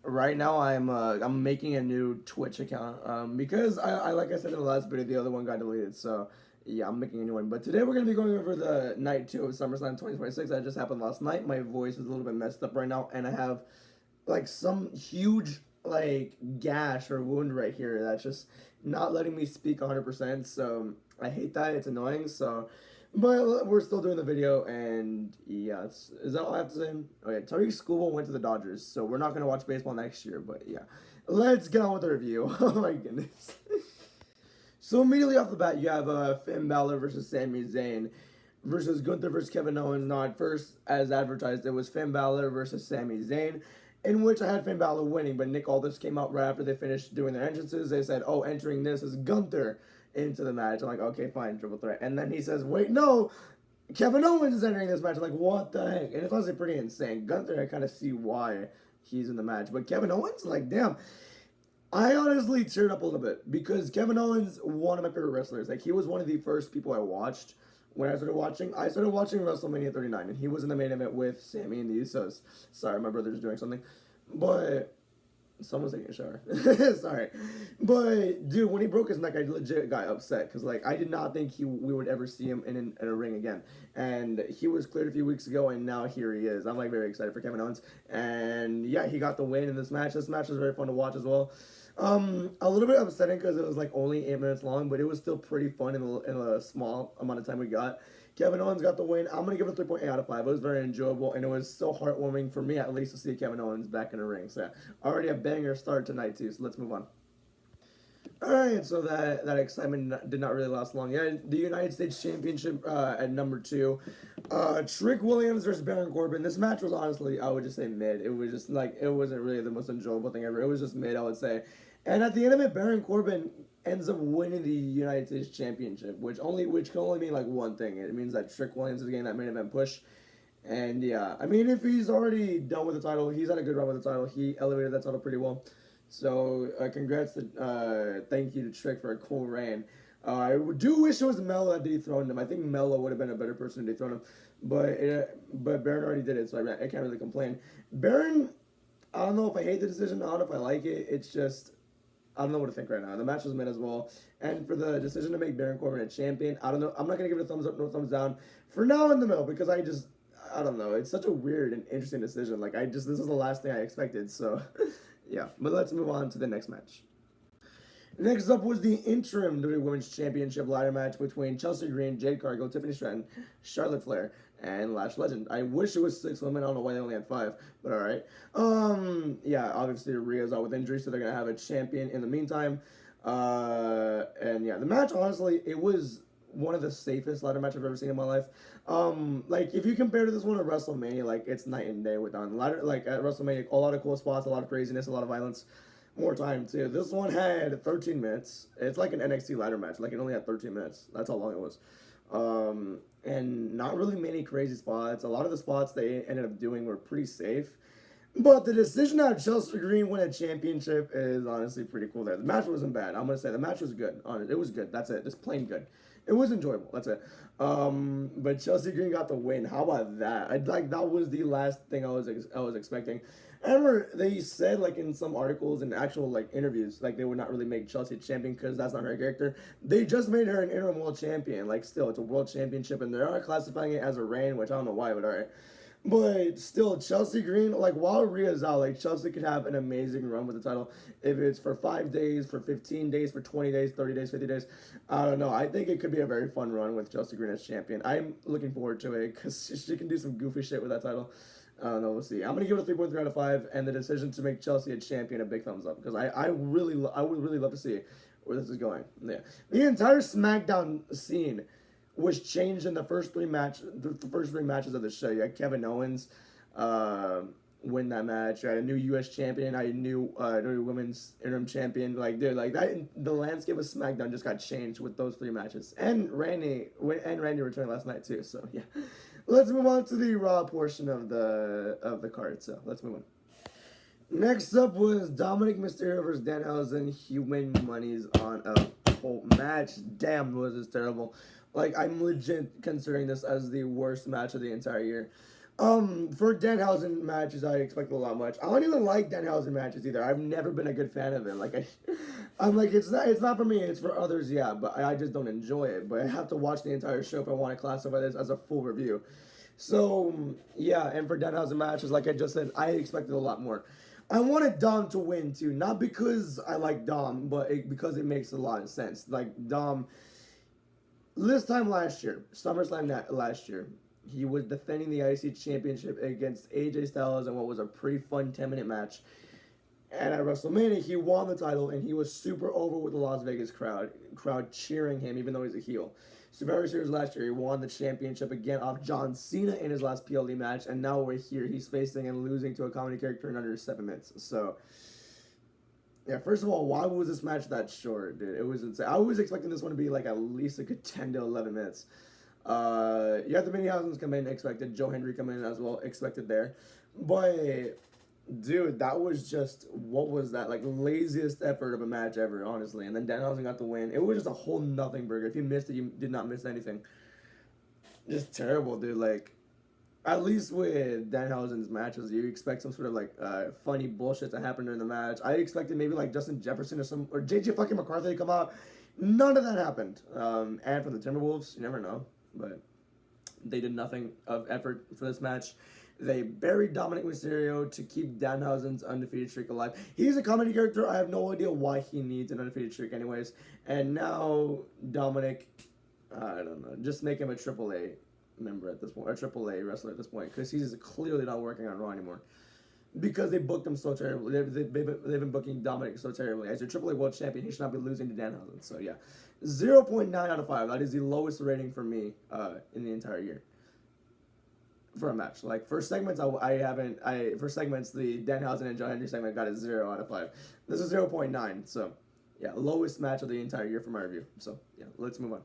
Right now, I'm making a new Twitch account because I like I said in the last video, the other one got deleted. So yeah, I'm making a new one. But today we're gonna be going over the night two of SummerSlam 2026. That just happened last night. My voice is a little bit messed up right now, and I have like some huge like gash or wound right here that's just not letting me speak 100%. So I hate that. It's annoying. So, but we're still doing the video, and yeah, is that all I have to say? Oh yeah, Tariq Skubal went to the Dodgers, so we're not gonna watch baseball next year. But yeah, let's get on with the review. Oh my goodness. So immediately off the bat, you have Finn Balor versus Sami Zayn versus Gunther versus Kevin Owens. Now, at first, as advertised, it was Finn Balor versus Sami Zayn, in which I had Finn Balor winning, but Nick Aldis came out right after they finished doing their entrances. They said, oh, entering this is Gunther into the match. I'm like, okay, fine, triple threat. And then he says, wait, no, Kevin Owens is entering this match. I'm like, what the heck? And it's honestly pretty insane. Gunther, I kind of see why he's in the match. But Kevin Owens, like, damn. I honestly teared up a little bit because Kevin Owens, one of my favorite wrestlers. Like, he was one of the first people I watched when I started watching. I started watching WrestleMania 39, and he was in the main event with Sammy and the Usos. Sorry, my brother's doing something. But someone's taking a shower. Sorry. But, dude, when he broke his neck, I legit got upset because, like, I did not think we would ever see him in a ring again. And he was cleared a few weeks ago, and now here he is. I'm, like, very excited for Kevin Owens. And, yeah, he got the win in this match. This match was very fun to watch as well. A little bit upsetting because it was, like, only 8 minutes long, but it was still pretty fun in a small amount of time we got. Kevin Owens got the win. I'm going to give it a 3.8 out of 5. It was very enjoyable, and it was so heartwarming for me, at least, to see Kevin Owens back in the ring. So, already a banger start tonight, too, so let's move on. Alright, so that excitement did not really last long. Yeah, the United States Championship at number 2. Trick Williams versus Baron Corbin. This match was honestly, I would just say mid. It was just like, it wasn't really the most enjoyable thing ever. It was just mid, I would say. And at the end of it, Baron Corbin ends up winning the United States Championship, which can only mean like one thing. It means that Trick Williams is getting that main event push. And yeah, I mean, if he's already done with the title, he's had a good run with the title. He elevated that title pretty well. So congrats to thank you to Trick for a cool reign. I do wish it was Melo that dethroned him. I think Melo would have been a better person to dethrone him, but Baron already did it, so I can't really complain. Baron, I don't know if I hate the decision. I don't know if I like it. It's just I don't know what to think right now. The match was mid as well, and for the decision to make Baron Corbin a champion, I don't know. I'm not gonna give it a thumbs up, no thumbs down. For now, in the middle, because I don't know. It's such a weird and interesting decision. Like this is the last thing I expected. So. Yeah, but let's move on to the next match. Next up was the interim WWE Women's Championship ladder match between Chelsea Green, Jade Cargill, Tiffany Stratton, Charlotte Flair, and Lash Legend. I wish it was 6 women. I don't know why they only had 5, but all right. Yeah, obviously Rhea's out with injury, so they're gonna have a champion in the meantime. And yeah, the match honestly, it was one of the safest ladder matches I've ever seen in my life. Like if you compare to this one to WrestleMania, like it's night and day with on ladder. Like at WrestleMania, a lot of cool spots, a lot of craziness, a lot of violence, more time too. This one had 13 minutes. It's like an NXT ladder match. Like it only had 13 minutes. That's how long it was. And not really many crazy spots. A lot of the spots they ended up doing were pretty safe. But the decision to have Chelsea Green win a championship is honestly pretty cool there. The match wasn't bad. I'm going to say the match was good. It was good. That's it. Just plain good. It was enjoyable. That's it. But Chelsea Green got the win. How about that? That was the last thing I was expecting. I remember they said like in some articles and actual like interviews like they would not really make Chelsea champion because that's not her character. They just made her an interim world champion. Like still, it's a world championship and they are classifying it as a reign, which I don't know why, but alright. But still, Chelsea Green, like while Rhea's out, like Chelsea could have an amazing run with the title if it's for 5 days, for 15 days, for 20 days, 30 days, 50 days. I don't know. I think it could be a very fun run with Chelsea Green as champion. I'm looking forward to it because she can do some goofy shit with that title. I don't know. We'll see. I'm gonna give it a 3.3 out of 5, and the decision to make Chelsea a champion a big thumbs up because I would really love to see where this is going. Yeah, the entire SmackDown scene was changed in the first 3 matches of the show. You had Kevin Owens win that match. You had a new U.S. champion. I had a new women's interim champion. Like dude, like that. The landscape of SmackDown just got changed with those 3 matches. And Randy returned last night too. So yeah, let's move on to the Raw portion of the card. So let's move on. Next up was Dominic Mysterio versus Danhausen. He win monies on a whole match. Damn, was this terrible. Like, I'm legit considering this as the worst match of the entire year. For Danhausen matches, I expect a lot much. I don't even like Danhausen matches either. I've never been a good fan of it. I'm like, it's not for me. It's for others, yeah. But I just don't enjoy it. But I have to watch the entire show if I want to classify this as a full review. So yeah, and for Danhausen matches, like I just said, I expected a lot more. I wanted Dom to win too, not because I like Dom, but because it makes a lot of sense. Like Dom, this time last year, SummerSlam last year, he was defending the IC Championship against AJ Styles in what was a pretty fun 10-minute match. And at WrestleMania, he won the title, and he was super over with the Las Vegas crowd cheering him, even though he's a heel. Survivor Series last year, he won the championship again off John Cena in his last PLD match, and now we're here. He's facing and losing to a comedy character in under 7 minutes. So, yeah, first of all, why was this match that short, dude? It was insane. I was expecting this one to be like at least a good 10 to 11 minutes. You have the Minnehausens come in, expected. Joe Hendry come in as well, expected there. But dude, that was just, what was that? Like, laziest effort of a match ever, honestly. And then Danhausen got the win. It was just a whole nothing burger. If you missed it, you did not miss anything. Just terrible, dude. Like, at least with Danhausen's matches, you expect some sort of like funny bullshit to happen during the match. I expected maybe like Justin Jefferson or JJ fucking McCarthy to come out. None of that happened. And for the Timberwolves, you never know, but they did nothing of effort for this match. They buried Dominic Mysterio to keep Danhausen's undefeated streak alive. He's a comedy character. I have no idea why he needs an undefeated streak anyways. And now Dominic, I don't know, just make him a AAA member at this point, or AAA wrestler at this point, because he's clearly not working on Raw anymore. Because they booked him so terribly. They've been booking Dominic so terribly. As your AAA World Champion, he should not be losing to Danhausen. So yeah, 0.9 out of 5. That is the lowest rating for me in the entire year for a match. Like for segments, for segments the Danhausen and John Henry segment got a 0 out of 5. This is 0.9. So yeah, lowest match of the entire year for my review. So yeah, let's move on.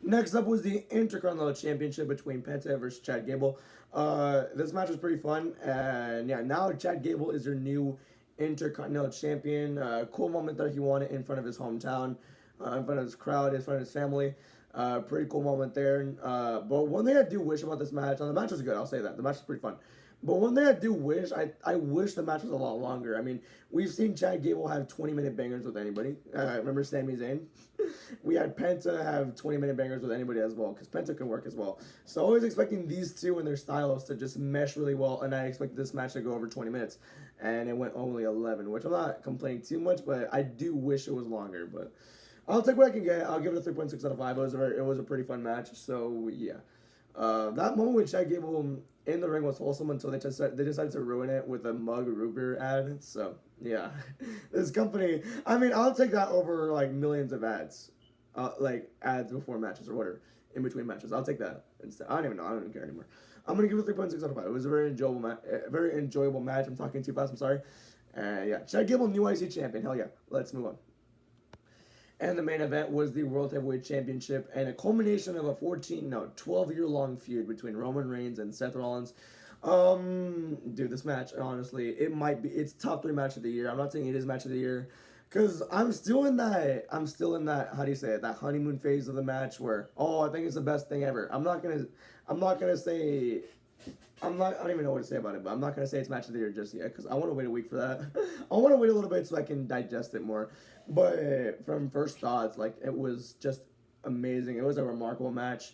Next up was the Intercontinental Championship between Penta versus Chad Gable. This match was pretty fun, and yeah, now Chad Gable is your new Intercontinental Champion. Cool moment that he won it in front of his hometown, in front of his crowd, in front of his family. Pretty cool moment there. But one thing I do wish about this match, and the match was good, I'll say that. The match was pretty fun. But one thing I do wish, I wish the match was a lot longer. I mean, we've seen Chad Gable have 20-minute bangers with anybody. Remember Sami Zayn? We had Penta have 20-minute bangers with anybody as well, because Penta can work as well. So I was expecting these two and their styles to just mesh really well, and I expected this match to go over 20 minutes. And it went only 11, which I'm not complaining too much, but I do wish it was longer. But I'll take what I can get. I'll give it a 3.6 out of 5. It was a pretty fun match, so yeah. That moment with Chad Gable in the ring was wholesome until they decided to ruin it with a mug root beer ad. So yeah, this company. I mean, I'll take that over like millions of ads, like ads before matches or whatever, in between matches. I'll take that instead. I don't even know. I don't even care anymore. I'm gonna give it 3.6 out of 5. It was a very enjoyable match. I'm talking too fast. I'm sorry. Yeah, Chad Gable, new IC champion. Hell yeah. Let's move on. And the main event was the World Heavyweight Championship and a culmination of a 12-year-long feud between Roman Reigns and Seth Rollins. Dude, this match, honestly, it's top 3 match of the year. I'm not saying it is match of the year, because I'm still in that, how do you say it, that honeymoon phase of the match where, I think it's the best thing ever. I don't even know what to say about it, but I'm not going to say it's match of the year just yet, because I want to wait a week for that. I want to wait a little bit so I can digest it more. But from first thoughts, like, it was just amazing. It was a remarkable match.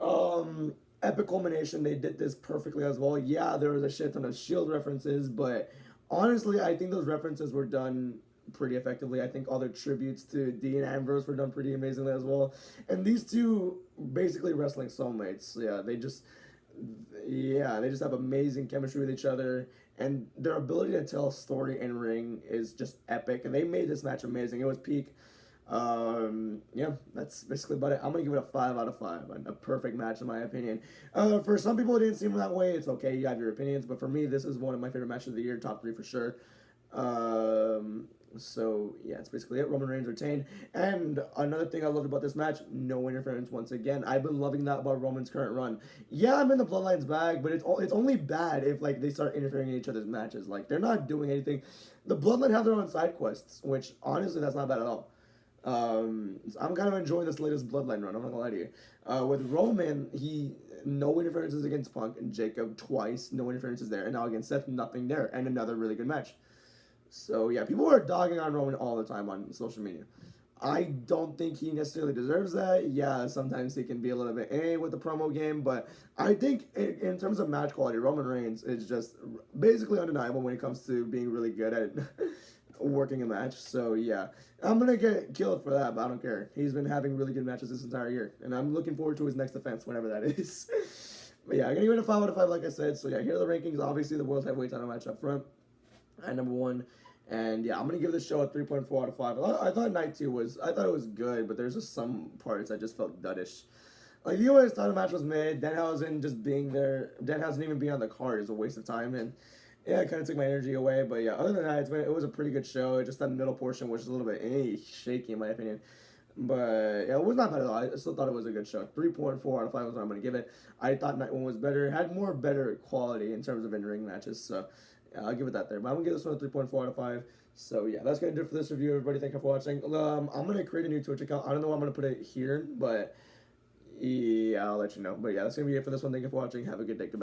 Epic culmination. They did this perfectly as well. Yeah, there was a shit ton of Shield references, but honestly, I think those references were done pretty effectively. I think all their tributes to Dean Ambrose were done pretty amazingly as well. And these two basically wrestling soulmates. They just have amazing chemistry with each other, and their ability to tell a story in ring is just epic, and they made this match amazing. It was peak. Yeah, that's basically about it. I'm gonna give it a 5 out of 5. A perfect match in my opinion. For some people it didn't seem that way. It's okay, you have your opinions, but for me this is one of my favorite matches of the year, top 3 for sure. So yeah, it's basically it. Roman Reigns retained. And another thing I loved about this match, no interference once again. I've been loving that about Roman's current run. Yeah, I'm in the Bloodline's bag, but it's only bad if like they start interfering in each other's matches. Like, they're not doing anything. The Bloodline have their own side quests, which honestly that's not bad at all. I'm kind of enjoying this latest Bloodline run. I'm not gonna lie to you. With Roman, no interferences against Punk and Jacob twice, no interferences there, and now against Seth, nothing there, and another really good match. So yeah, people are dogging on Roman all the time on social media. I don't think he necessarily deserves that. Yeah, sometimes he can be a little bit with the promo game, but I think in terms of match quality, Roman Reigns is just basically undeniable when it comes to being really good at working a match. So yeah, I'm gonna get killed for that, but I don't care. He's been having really good matches this entire year, and I'm looking forward to his next defense, whenever that is. But yeah, I'm gonna give it a 5 out of 5, like I said. So yeah, here are the rankings. Obviously, the World Heavyweight Title match up front at number 1. And yeah, I'm gonna give this show a 3.4 out of 5. I thought night 2 was, I thought it was good, but there's just some parts I just felt duddish. Like the US title match was mid. Danhausen just being there, Danhausen even being on the card is a waste of time, and yeah, it kind of took my energy away. But yeah, other than that, it was a pretty good show. Just that middle portion was a little bit shaky in my opinion. But yeah, it was not bad at all. I still thought it was a good show. 3.4 out of 5 is what I'm going to give it. I thought night 1 was better. It had more better quality in terms of in-ring matches. So yeah, I'll give it that there. But I'm going to give this one a 3.4 out of 5. So yeah, that's going to do it for this review, everybody. Thank you for watching. I'm going to create a new Twitch account. I don't know where I'm going to put it here, but yeah, I'll let you know. But yeah, that's going to be it for this one. Thank you for watching. Have a good day. Goodbye.